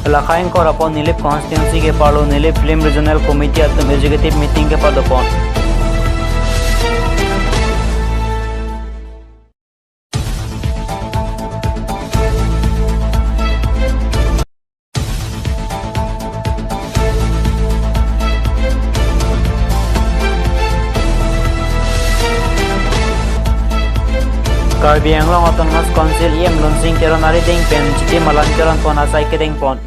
Lakain ko rapon nilip constituency ke parlo nilip film regional committee atum executive meeting ke padopon. Karbi Anglong Autonomous Council IM Lunsing Teron Ari Ding Pen Chiti Malan Teron Pon Asai Keding Pon.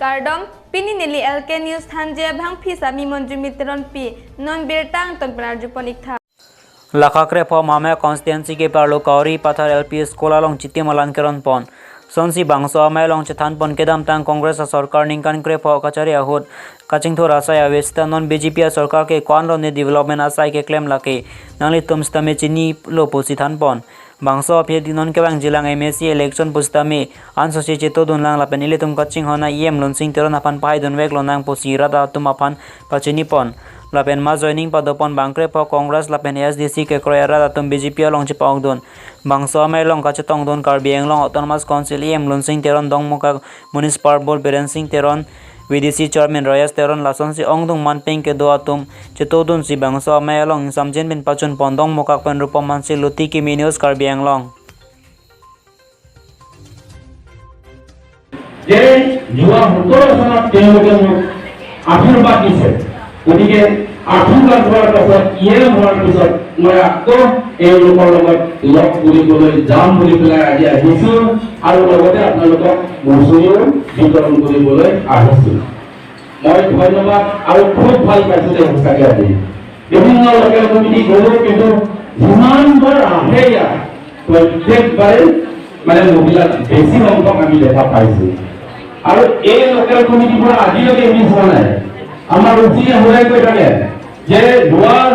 Kardom Pini Nili LK News Thanje Bhang Phisa Mi Monju Mitron P Non Birtang Ton Penarju Ponikha Lakakre po mame constituency ke parlo Kauri Pathar LP School along Chiti Malan Keron Pon. Sonsi bangso amai long chethan pon kedam tang Congress a sarkar ningkan kre po kachari ahut kaching thor asai avesta non BJP a sarkar ke kon ro ne development asai ke claim lake nangli tumstame chini lo posi than pon bangso aphe dinon ke bang jilang MSC election pustame ansosi cheto don lang la penile tum kaching hona IM lonsing teron apan pai don wek lonang posi rada tum apan pachini pon lapen ma joining padopon bangkre po Congress lapen SDC ke kroyara datum BJP long chipong don bangso amai long kachetong don Karbi Anglong Autonomous Council IM Lunsing Teron Dongmuka Municipal Board Beransing Teron VDC Chairman Rayas Teron Lason si Ongdong Manpeng ke do atum chetodun si bangso amai long samjen bin pachun pondong muka pen rupaman si Loti KIMI News Karbi Anglong যে যুৱা হুতৰ সনত তেওঁলোকে মোক আশীৰ্বাদ দিছে গতিকে আশীৰ্বাদ হোৱাৰ পাছত হোৱাৰ পিছত মই আকৌ এওঁলোকৰ লগত লগ কৰিবলৈ যাম বুলি পেলাই আজি আহিছোঁ আৰু লগতে আপোনালোকক মচুৰিও বিতৰণ কৰিবলৈ আহিছোঁ মই ধন্যবাদ আৰু খুব ভাল পাইছোঁ যে সঁচাকৈ আজি বিভিন্ন লোকেল কমিটি গ'লো কিন্তু যিমানবাৰ আহে ইয়াত প্ৰত্যেকবাৰে মানে মহিলা বেছি সংখ্যক আমি দেখা পাইছোঁ আৰু এই লোকেল কমিটিবোৰ আজিলৈকে মিছ হোৱা নাই আমাৰ উচিয়ে হোৱাই কৈ থাকে যে লোৱাৰ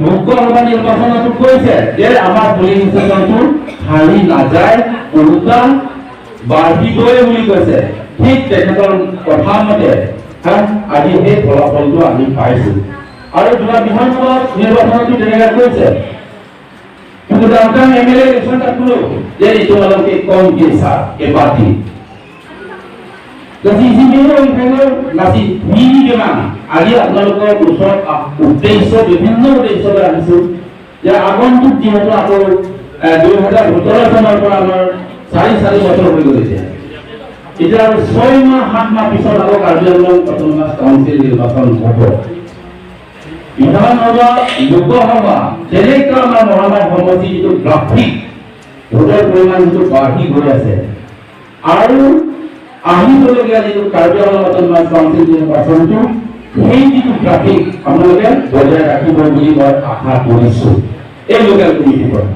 মুখ্যসভা নিৰ্বাচনতো কৈছে যে আমাৰ পুলিং ষ্টেচনটো খালি নাযায় উল্টা বাঢ়িবই বুলি কৈছে ঠিক তেখেতৰ কথা মতে আজি সেই ফলাফলটো আমি পাইছোঁ আৰু যোৱা বিধানসভা নিৰ্বাচনতো তেনেকৈ কৈছে কিন্তু ডাউনটাউন MLA ইলেকশ্যনটা কোনো যে তোমালোকে কম কেছা কে party Jadi sini orang kalau nasi mini memang ada apalagi usaha uddesho বিভিন্ন উদ্দেশ্য আছে যে আগন্তুক যেহেতু আকৌ 2017 চনৰ পৰা আমাৰ 4 বছৰ হৈ গৈছে এতিয়া 6 মাহ 7 মাহ পিছত আকৌ কাৰ্যালয় অটোনমাস কাউন্সিল নিৰ্বাচন হ'ব বিধানসভা লোকসভা যেনেকৈ আমাৰ মহামাৰী সমষ্টি যিটো গ্ৰাফিক ভোটৰ পৰিমাণ যিটো বাঢ়ি গৈ আছে আৰু আহিবলগীয়া যিটো কাৰ্যালয় অটোনমাস কাউন্সিল নিৰ্বাচনটো সেই যিটো ট্ৰাফিক আপোনালোকে বজাই ৰাখিব বুলি মই আশা কৰিছোঁ এই লোকেল কমিটিৰ পৰা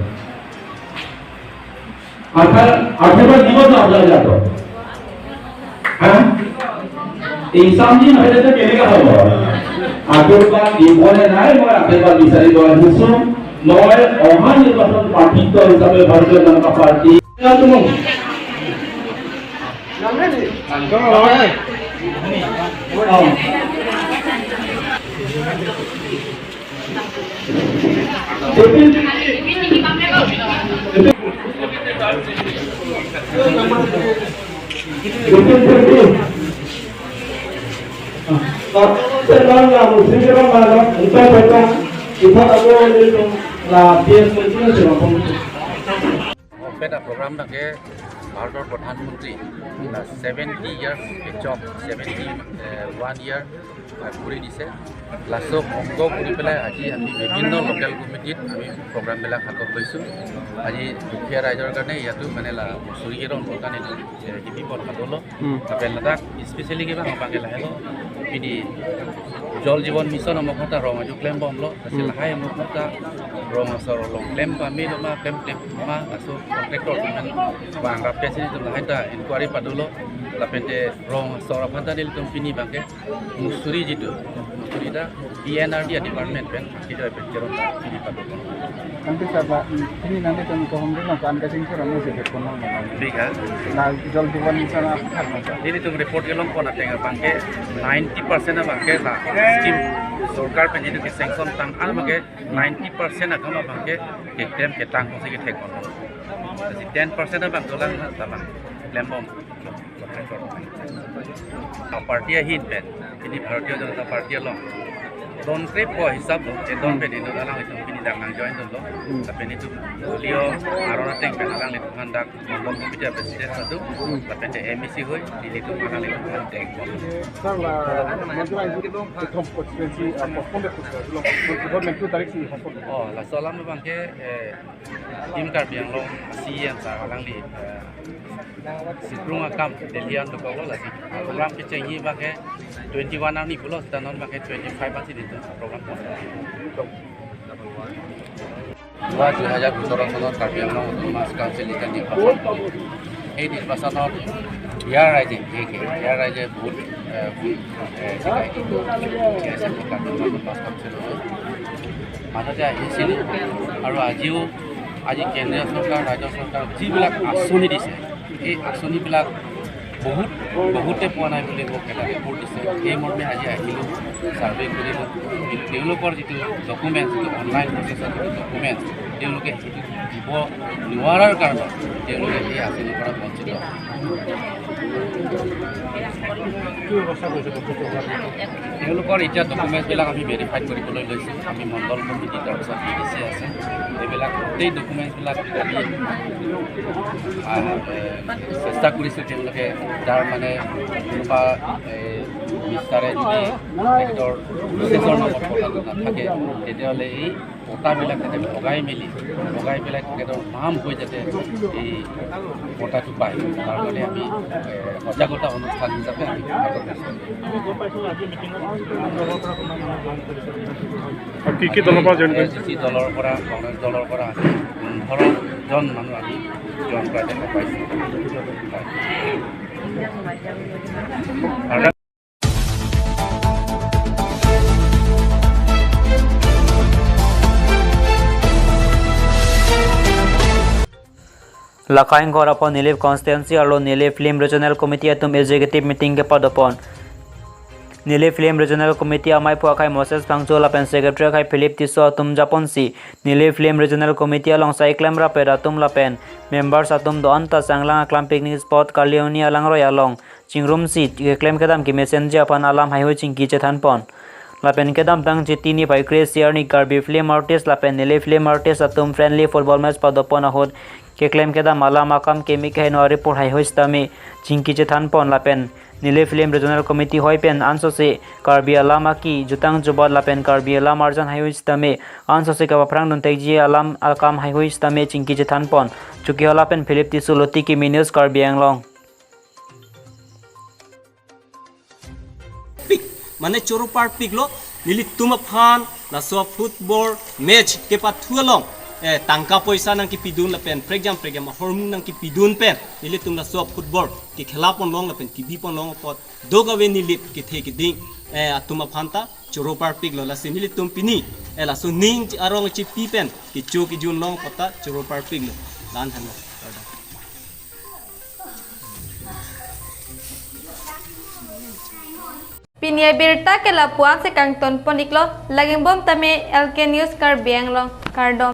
আশীৰ্বাদ দিব না আপোনালোকে এই চামদিন হয়তো কেনেকৈ হ'ব আশীৰ্বাদ দিবনে নাই মই আশীৰ্বাদ বিচাৰিব আহিছোঁ মই অহা নিৰ্বাচন প্ৰাৰ্থিত্ব হিচাপে ভাৰতীয় জনতা পাৰ্টি program থাকে ভাৰতৰ প্ৰধানমন্ত্ৰী 70 years job 71 year কৰি দিছে লাষ্টক অংগ কৰি পেলাই আজি আমি বিভিন্ন লোকেল কমিটিত আমি প্ৰগ্ৰামবিলাক হাতত লৈছোঁ আজি দুখীয়া ৰাইজৰ কাৰণে ইয়াতো মানে মচুৰিকেৰ কাৰণে কিবি পঠাবলৈ তাক স্পেচিয়েলি কিবা আমাকে লাহে পিনি জল জীৱন মিছন অমুকতা ৰঙাজু ক্লেম বমলো আছে লাহে অমুকতা ৰঙাচৰ লং ক্লেম পামি দমা ক্লেম মা আছো কন্ট্ৰেক্টৰ বাংলা পেচিনি লাহে তা enquiry পাদলো lapente rong sora phanta dil company bangke musuri jitu musuri da PNRD department pen kita pen jeron ini pato nanti sama ini nanti kami kohong dulu kan kasing sura mau sebut kono biga nah jual di wan sana apa ini tuh report kelong pon atenga bangke 90% na bangke la scheme सरकार पे जितने sanction तंग आल मगे 90% अगम बंगे केम के तंग को से के take कोन 10% ना बंग दोला ना तबा लैम्बम पार्टी हिट पे ini Bharatiya Janata party low don trip ko hisab lo e don pe dino dalang itu pini dak nang join don lo tapi ni tu liyo arona teng pe dalang itu handak ngom ko bija presiden satu tapi te MEC hoi di itu dalang itu han teng salah mantra itu dong top potensi apa pun government tu tarik si oh la salam bang ke tim kar biang lo sian sa dalang li sitrung akam delian to ko la si program ke chengi bang ke 21 ani pulo danon bang ke 25 pasti itu program Wah, 2017 sanon karbiang lo mas council ikan di apa এই নির্বাচনত ইয়াৰ ৰাইজে vote মাজতে আহিছিল আৰু আজি কেন্দ্ৰীয় চৰকাৰ ৰাজ্য চৰকাৰ যিবিলাক আঁচনি দিছে এই আঁচনিবিলাক বহুতে পোৱা নাই বুলি মোক এটা ৰিপৰ্ট দিছে এই মৰ্মে আজি আহিলোঁ ছাৰ্ভে কৰিলোঁ তেওঁলোকৰ যিটো ডকুমেণ্টছ যিটো অনলাইন প্ৰচেছৰ যিটো ডকুমেণ্টছ তেওঁলোকে দিব নোৱাৰাৰ কাৰণত তেওঁলোকে এই আঁচনিৰ পৰা বঞ্চিত তেওঁলোকৰ এতিয়া ডকুমেণ্টছবিলাক আমি ভেৰিফাই কৰিবলৈ লৈছোঁ আমি মণ্ডল কমিটি তাৰপিছত BDC আছে এইবিলাক গোটেই ডকুমেণ্টছবিলাক আমি চেষ্টা কৰিছোঁ তেওঁলোকে যাৰ মানে কোনোবা বিস্তাৰে যদি তেখেতৰ প্ৰচেছৰ নামত কথাটো নাথাকে তেতিয়াহ'লে এই পটাবিলাক যাতে ভগাই পেলাই তেখেতৰ নাম হৈ যাতে এই পটাটো পায় তাৰ কাৰণে আমি সজাগতা অনুষ্ঠান হিচাপে আমি দলৰ পৰা কংগ্ৰেছ দলৰ পৰা আমি 15জন মানুহ আমি জইন কৰা দেখা পাইছোঁ Lakaing Ghor upon Nilif constituency or Nilif Film Regional Committee atum executive meeting ke padopon Nilif Film Regional Committee amai puakai Moses Pangchola pen secretary kai Philip Tiso atum Japonsi Nilif Film Regional Committee along cyclam raped atum lapen members atum do anta sanglang aklam picnic spot Kalioni alang royalong chingrum seat claim kedam ki messenger apan alam hai hoi chingki chethan pon lapen kedam tang chitini by Chris Yarni Garbi Film Artist lapen Nilif Film Artist atum friendly football match padopon ahod ke claim kedam alam akam KIMI ke no report hai hoistami chingki chethan pon lapen Nilif Film Regional Committee hoi pen anso se Karbi alama ki jutang jubad lapen Karbi alam arjan hai hoistami anso se ka prang don teji alam akam hai hoistami chingki chethan pon chuki hola pen Philip Tisu Loti ki minus Karbi anglong মানে চোরোপার পিকলো নিলি তুমা ফান la so football match ke pa thualong tangka poisa nang ki pidun la pen for example hormung nang ki pidun pen nili tum la so football ki khela pon long la pen ki bi pon long pot dogawe nili ki the ki ding atuma phanta choropar pik lo la sinili tum pini la so ning arong chi pi pen ki chu ki jun long pota choropar pik lo lan han Pinia Birta ke lapuan se kang ton poniklo laging bom tame LK News kar biang lo kardom